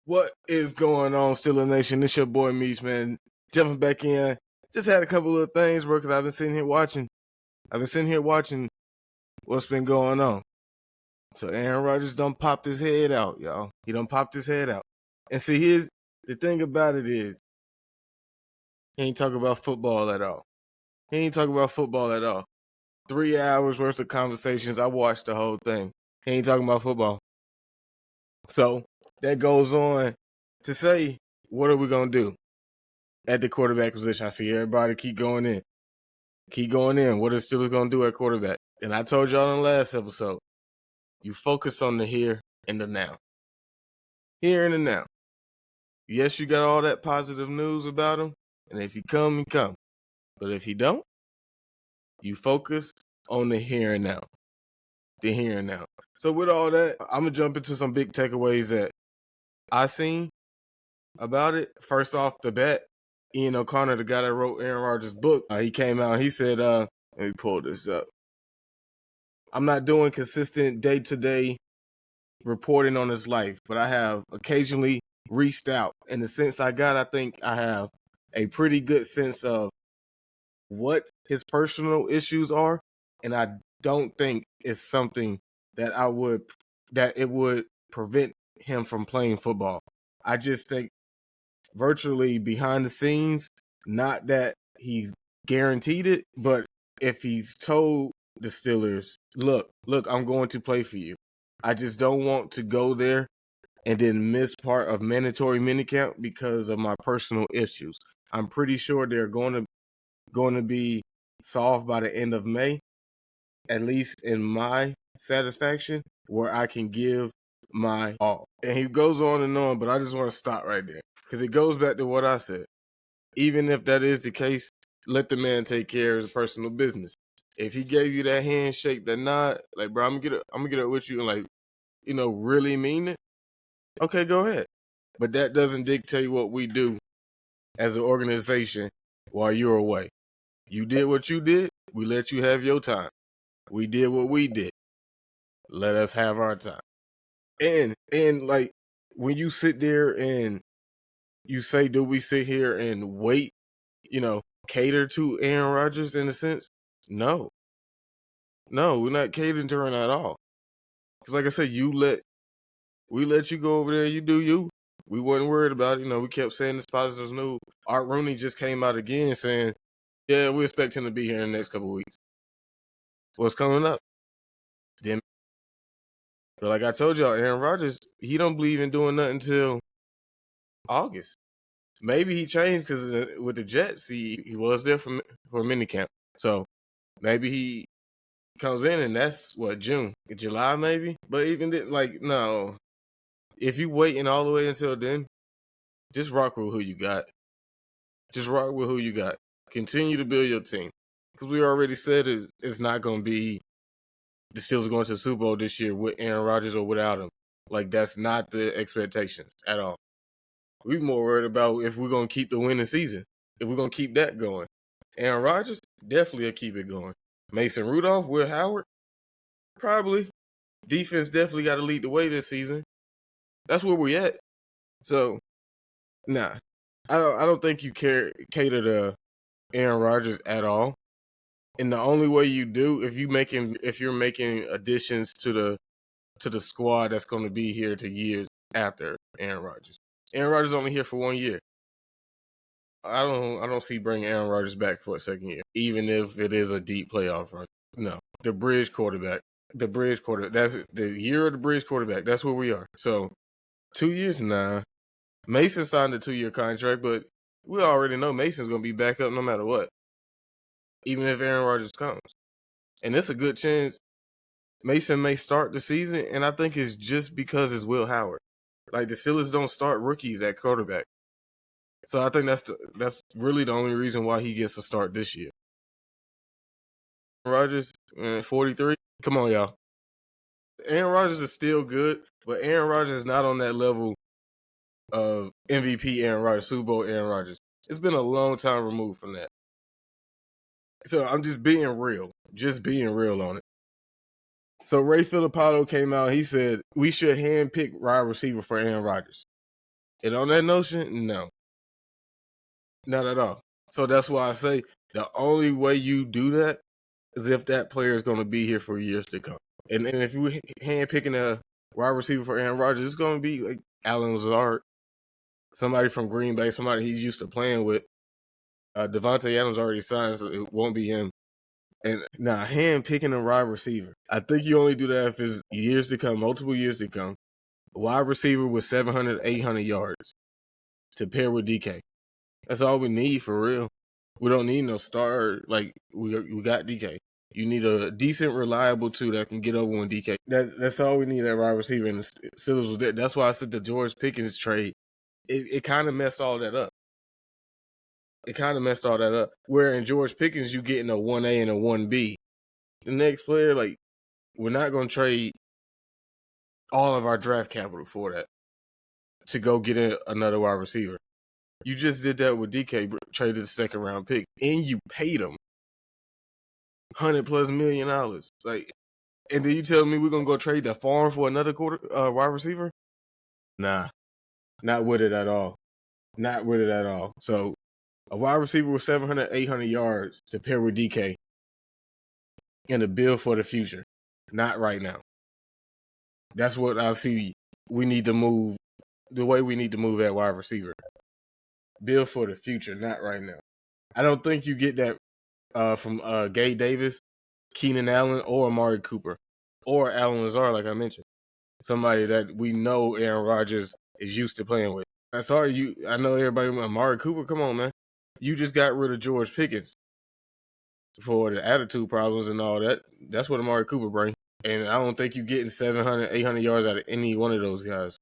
What is going on, Steeler Nation? This your boy Meech, man. Jumping back in. Just had a couple of things, bro, because I've been sitting here watching what's been going on. So Aaron Rodgers done popped his head out, y'all. He done popped his head out. And see, here's the thing about it is, he ain't talking about football at all. 3 hours worth of conversations. I watched the whole thing. He ain't talking about football. So that goes on to say, what are we going to do at the quarterback position? I see everybody keep going in. What are Steelers going to do at quarterback? And I told y'all in the last episode, you focus on the here and the now. Here and the now. Yes, you got all that positive news about him. And if he come, he come. But if he don't, you focus on the here and now. The here and now. So with all that, I'm going to jump into some big takeaways that I seen about it. First off the bat, Ian O'Connor, the guy that wrote Aaron Rodgers' book, he came out and he said, let me pull this up. I'm not doing consistent day-to-day reporting on his life, but I have occasionally reached out. In the sense I got, I think I have a pretty good sense of what his personal issues are, and I don't think it's something that it would prevent him from playing football. I just think virtually behind the scenes, not that he's guaranteed it, but if he's told the Steelers, look, I'm going to play for you. I just don't want to go there and then miss part of mandatory minicamp because of my personal issues. I'm pretty sure they're going to be solved by the end of May, at least in my satisfaction, where I can give my all. And he goes on and on, but I just want to stop right there because it goes back to what I said. Even if that is the case, let the man take care of his personal business. If he gave you that handshake, that nod, like, bro, I'm gonna get up with you and, like, really mean it, okay, go ahead. But that doesn't dictate what we do as an organization while you're away. You did what you did. We let you have your time. We did what we did. Let us have our time. And like, when you sit there and you say, do we sit here and wait, cater to Aaron Rodgers in a sense? No, we're not catering to him at all. Because like I said, we let you go over there. You do you. We wasn't worried about it. We kept saying this positive news. Art Rooney just came out again saying, yeah, we expect him to be here in the next couple of weeks. What's coming up? Then, but like I told y'all, Aaron Rodgers, he don't believe in doing nothing until August. Maybe he changed because with the Jets, he was there for minicamp. So maybe he comes in and that's what, June, July maybe. But even then, like, no, if you waiting all the way until then, just rock with who you got. Continue to build your team because we already said it's not going to be the Steelers going to the Super Bowl this year with Aaron Rodgers or without him. Like, that's not the expectations at all. We're more worried about if we're going to keep the winning season, if we're going to keep that going. Aaron Rodgers, definitely will keep it going. Mason Rudolph, Will Howard, probably. Defense definitely got to lead the way this season. That's where we're at. So, nah, I don't think you cater to Aaron Rodgers at all. And the only way you do, if you're making additions to the squad that's going to be here to years after Aaron Rodgers. Aaron Rodgers is only here for 1 year. I don't see bringing Aaron Rodgers back for a second year, even if it is a deep playoff run. No, the bridge quarterback. That's the year of the bridge quarterback. That's where we are. So 2 years, nah. Mason signed a 2-year contract, but we already know Mason's going to be back up no matter what, even if Aaron Rodgers comes. And it's a good chance Mason may start the season, and I think it's just because it's Will Howard. Like, the Steelers don't start rookies at quarterback. So I think that's really the only reason why he gets a start this year. Rodgers, 43. Come on, y'all. Aaron Rodgers is still good, but Aaron Rodgers is not on that level of MVP Aaron Rodgers, Super Bowl Aaron Rodgers. It's been a long time removed from that. So I'm just being real on it. So Ray Filippo came out. He said we should handpick wide receiver for Aaron Rodgers. And on that notion, no, not at all. So that's why I say the only way you do that is if that player is going to be here for years to come. And if you handpicking a wide receiver for Aaron Rodgers, it's going to be like Allen Lazard, somebody from Green Bay, somebody he's used to playing with. Devontae Adams already signed, so it won't be him. And now, handpicking a wide receiver, I think you only do that if it's years to come, multiple years to come. A wide receiver with 700, 800 yards to pair with DK. That's all we need for real. We don't need no star. Like, we got DK. You need a decent, reliable two that can get over on DK. That's all we need at wide receiver. And the Steelers was that. That's why I said the George Pickens trade. It kind of messed all that up. Where in George Pickens, you getting a 1A and a 1B. The next player, like, we're not going to trade all of our draft capital for that to go get another wide receiver. You just did that with DK, traded the second round pick, and you paid him $100+ million. Like, and then you tell me we're gonna go trade the farm for another wide receiver? Nah, not with it at all. Not with it at all. So a wide receiver with 700, 800 yards to pair with DK and a build for the future. Not right now. That's what I see. We need to move the way we need to move at wide receiver. Build for the future, not right now. I don't think you get that from Gabe Davis, Keenan Allen, or Amari Cooper, or Allen Lazard, like I mentioned. Somebody that we know Aaron Rodgers is used to playing with. I know everybody, Amari Cooper, come on, man. You just got rid of George Pickens for the attitude problems and all that. That's what Amari Cooper brings. And I don't think you're getting 700, 800 yards out of any one of those guys.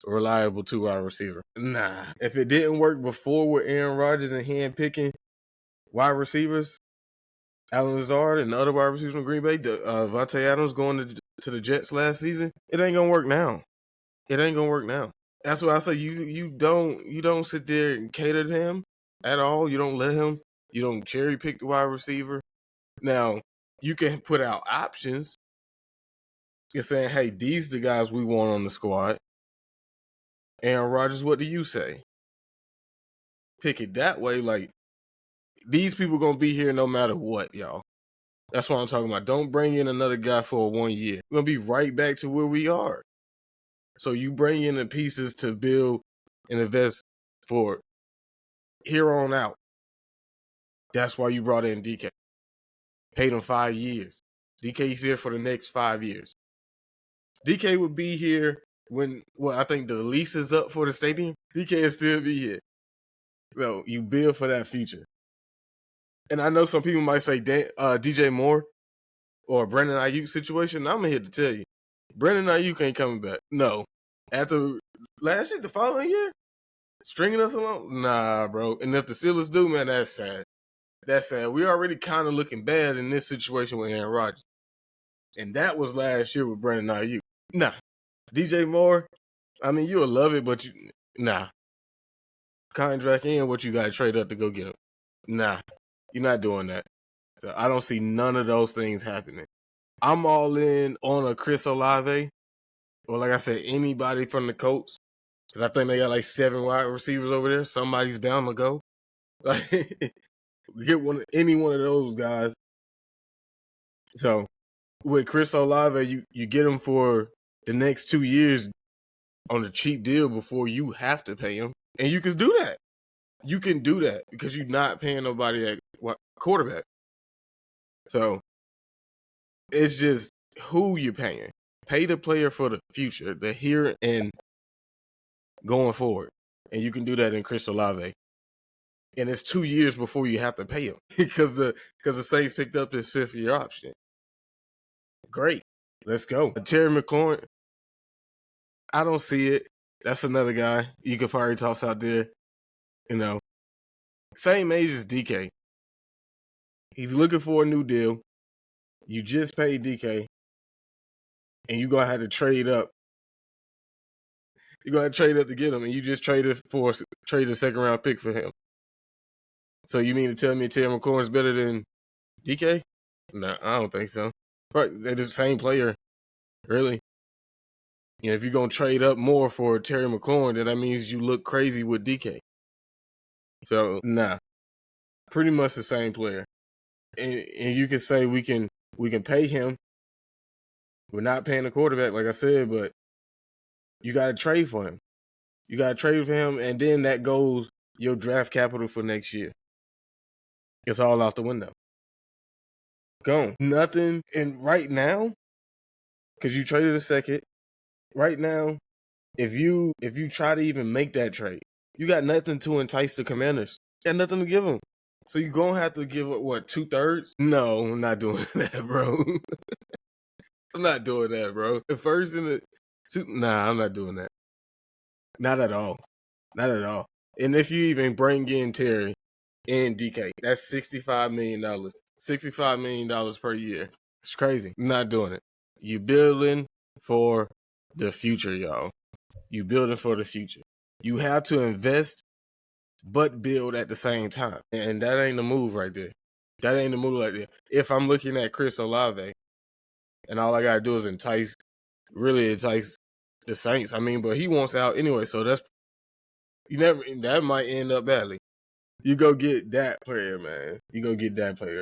A reliable two-wide receiver. Nah. If it didn't work before with Aaron Rodgers and handpicking wide receivers, Allen Lazard and the other wide receivers from Green Bay, Devontae Adams going to the Jets last season, it ain't gonna work now. That's why I say you don't sit there and cater to him at all. You don't let him. You don't cherry pick the wide receiver. Now you can put out options. You're saying, hey, these are the guys we want on the squad. Aaron Rodgers, what do you say? Pick it that way. Like, these people going to be here no matter what, y'all. That's what I'm talking about. Don't bring in another guy for 1 year. We're going to be right back to where we are. So you bring in the pieces to build and invest for here on out. That's why you brought in DK. Paid him 5 years. DK's here for the next 5 years. DK would be here when, I think the lease is up for the stadium. DK will still be here. So you build for that future. And I know some people might say DJ Moore or Brandon Ayuk situation. I'm here to tell you, Brandon Ayuk ain't coming back. No. After last year, the following year, stringing us along? Nah, bro. And if the Steelers do, man, that's sad. That's sad. We already kind of looking bad in this situation with Aaron Rodgers. And that was last year with Brandon Ayuk. Nah. DJ Moore, I mean, you'll love it, but nah. Contract in what you got to trade up to go get him. Nah. You're not doing that. So I don't see none of those things happening. I'm all in on a Chris Olave. Or like I said, anybody from the Colts. Because I think they got like 7 wide receivers over there. Somebody's bound to go. Like, get any one of those guys. So with Chris Olave, you get him for the next 2 years on a cheap deal before you have to pay him. And you can do that. You can do that because you're not paying nobody at quarterback. So it's just who you're paying. Pay the player for the future, the here and going forward. And you can do that in Chris Olave. And it's 2 years before you have to pay him because the Saints picked up his 5th-year option. Great. Let's go. Terry McLaurin, I don't see it. That's another guy you could probably toss out there. You know, same age as DK. He's looking for a new deal. You just paid DK. And you're going to have to trade up. You're going to trade up to get him. And you just trade a 2nd-round pick for him. So you mean to tell me Terry McLaurin's better than DK? No, I don't think so. Right, they're the same player, really. You know, if you're gonna trade up more for Terry McLaurin, then that means you look crazy with DK. So nah, pretty much the same player. And you can say we can pay him. We're not paying the quarterback, like I said, but you got to trade for him. You got to trade for him, and then that goes your draft capital for next year. It's all out the window. Gone. Nothing. And right now, because you traded a second, right now, if you try to even make that trade, you got nothing to entice the Commanders. You got nothing to give them. So you're going to have to give up, what, 2/3? No, I'm not doing that, bro. I'm not doing that, bro. The first in the nah, I'm not doing that. Not at all. Not at all. And if you even bring in Terry and DK, that's $65 million. $65 million per year. It's crazy. I'm not doing it. You building for the future, y'all. You building for the future. You have to invest but build at the same time. And that ain't the move right there. That ain't the move right there. If I'm looking at Chris Olave and all I gotta do is entice the Saints. I mean, but he wants out anyway, so that might end up badly. You go get that player, man. You go get that player.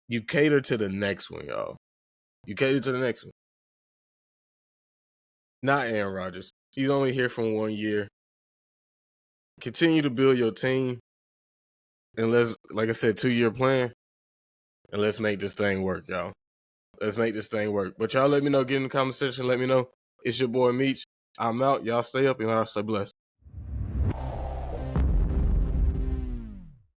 You cater to the next one, y'all. You cater to the next one. Not Aaron Rodgers. He's only here for 1 year. Continue to build your team. And let's, like I said, 2-year plan. And let's make this thing work, y'all. Let's make this thing work. But y'all let me know, get in the comment section, let me know. It's your boy Meech. I'm out. Y'all stay up and y'all stay blessed.